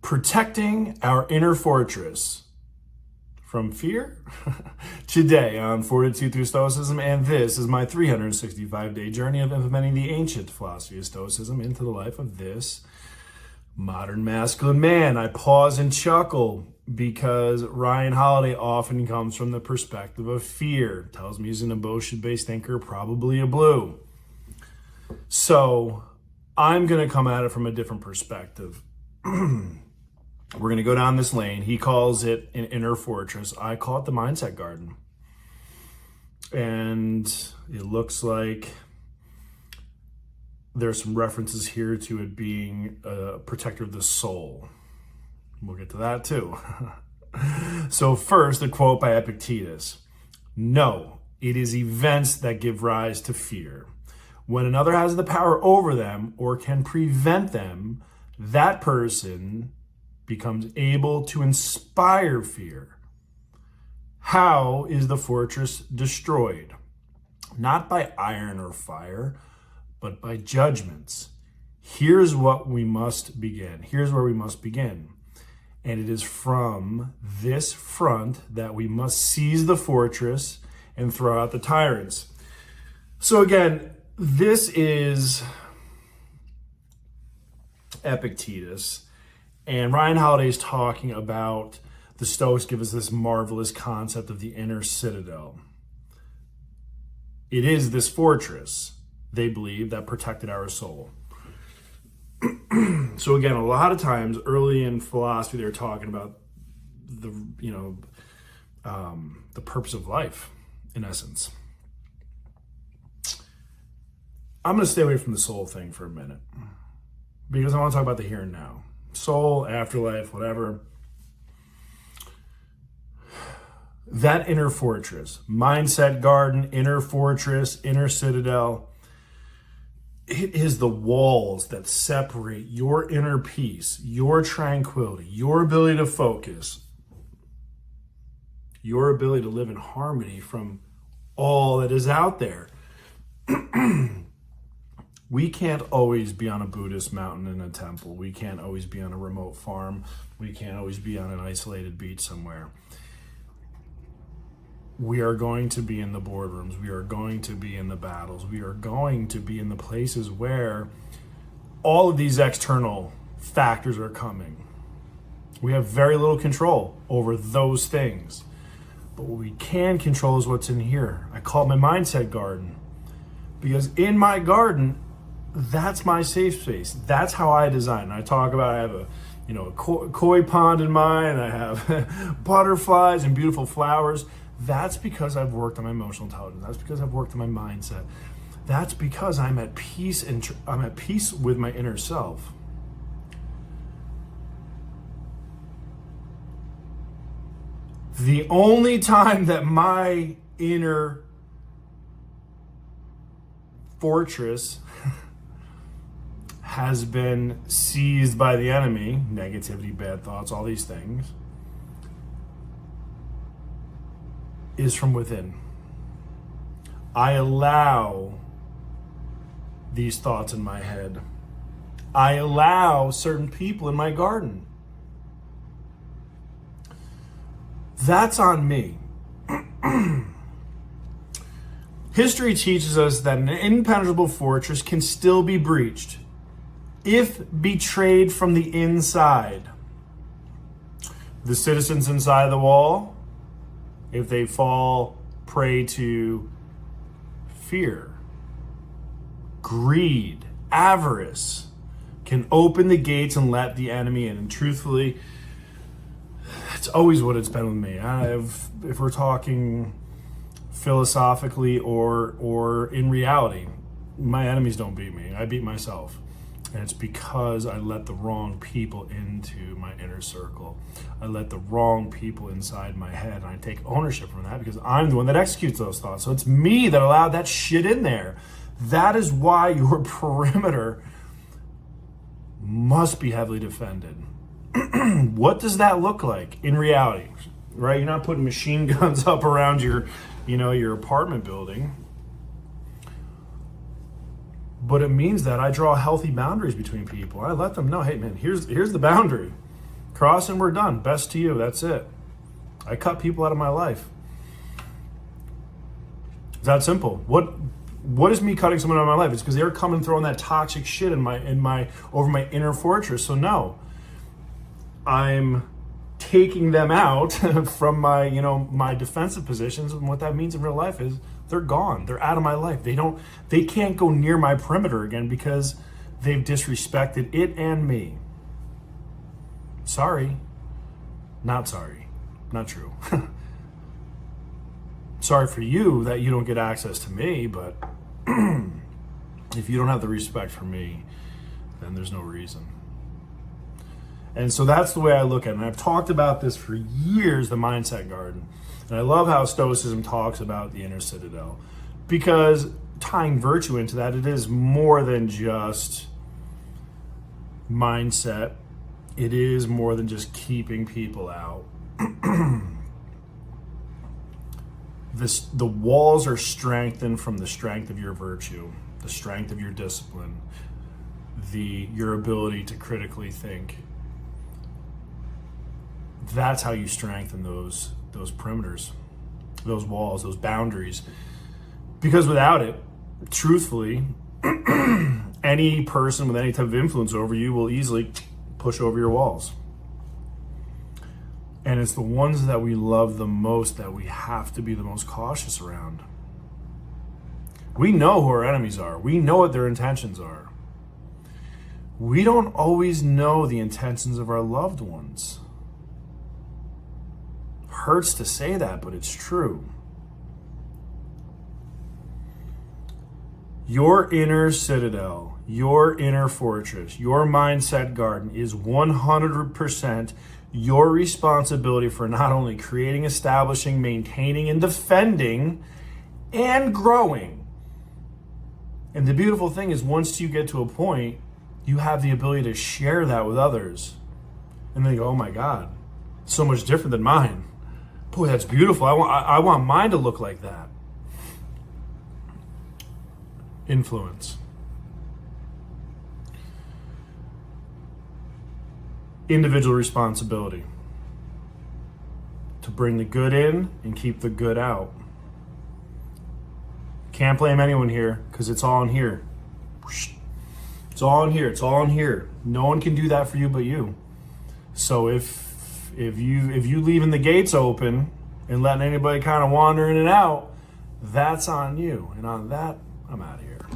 Protecting our inner fortress from fear? Today on Fortitude through Stoicism, and this is my 365-day journey of implementing the ancient philosophy of Stoicism into the life of this modern masculine man. I pause and chuckle because Ryan Holiday often comes from the perspective of fear. Tells me he's an emotion-based thinker, probably a blue. So I'm going to come at it from a different perspective. We're going to go down this lane. He calls it an inner fortress. I call it the mindset garden. And it looks like there's some references here to it being a protector of the soul. We'll get to that too. So first, a quote by Epictetus. No, it is events that give rise to fear. When another has the power over them or can prevent them, that person becomes able to inspire fear. How is the fortress destroyed? Not by iron or fire, but by judgments. Here's what we must begin. Here's where we must begin. And it is from this front that we must seize the fortress and throw out the tyrants. So again, this is Epictetus. And Ryan Holiday is talking about the Stoics give us this marvelous concept of the inner citadel. It is this fortress, they believe, that protected our soul. So again, a lot of times early in philosophy, they're talking about the purpose of life, in essence. I'm going to stay away from the soul thing for a minute because I want to talk about the here and now. Soul, afterlife, whatever. That inner fortress, mindset garden, inner fortress, inner citadel, it is the walls that separate your inner peace, your tranquility, your ability to focus, your ability to live in harmony from all that is out there. We can't always be on a Buddhist mountain in a temple. We can't always be on a remote farm. We can't always be on an isolated beach somewhere. We are going to be in the boardrooms. We are going to be in the battles. We are going to be in the places where all of these external factors are coming. We have very little control over those things. But what we can control is what's in here. I call it my mindset garden. Because in my garden, that's my safe space. That's how I design. And I talk about, I have a koi pond in mine. I have butterflies and beautiful flowers. That's because I've worked on my emotional intelligence. That's because I've worked on my mindset. That's because I'm at peace and I'm at peace with my inner self. The only time that my inner fortress has been seized by the enemy, negativity, bad thoughts, all these things, is from within. I allow these thoughts in my head. I allow certain people in my garden. That's on me. History teaches us that an impenetrable fortress can still be breached if betrayed from the inside. The citizens inside the wall, if they fall prey to fear, greed, avarice, can open the gates and let the enemy in. And truthfully, it's always what it's been with me. If we're talking philosophically or in reality, my enemies don't beat me. I beat myself. And it's because I let the wrong people into my inner circle. I let the wrong people inside my head. And I take ownership from that because I'm the one that executes those thoughts. So it's me that allowed that shit in there. That is why your perimeter must be heavily defended. What does that look like in reality? Right? You're not putting machine guns up around your apartment building. But it means that I draw healthy boundaries between people. I let them know, hey man, here's the boundary. Cross and we're done. Best to you. That's it. I cut people out of my life. It's that simple. What is me cutting someone out of my life? It's because they're coming throwing that toxic shit over my inner fortress. So no, I'm taking them out from my, my defensive positions. And what that means in real life is they're gone. They're out of my life. They can't go near my perimeter again because they've disrespected it and me. Sorry. Not sorry. Not true. Sorry for you that you don't get access to me, but if you don't have the respect for me, then there's no reason. And so that's the way I look at it. And I've talked about this for years, the mindset garden. And I love how Stoicism talks about the inner citadel, because tying virtue into that, it is more than just mindset. It is more than just keeping people out. The walls are strengthened from the strength of your virtue, the strength of your discipline, your ability to critically think. That's how you strengthen those perimeters, those walls, those boundaries. Because without it, truthfully, any person with any type of influence over you will easily push over your walls. And it's the ones that we love the most that we have to be the most cautious around. We know who our enemies are. We know what their intentions are. We don't always know the intentions of our loved ones. Hurts to say that, but it's true. Your inner citadel, your inner fortress, your mindset garden is 100% your responsibility for not only creating, establishing, maintaining, and defending, and growing. And the beautiful thing is, once you get to a point, you have the ability to share that with others. And they go, oh my God, so much different than mine. Boy, that's beautiful. I want mine to look like that. Influence. Individual responsibility to bring the good in and keep the good out. Can't blame anyone here because it's all in here. It's all in here. It's all in here. No one can do that for you but you. So if you leaving the gates open and letting anybody kind of wander in and out, that's on you. And on that, I'm out of here.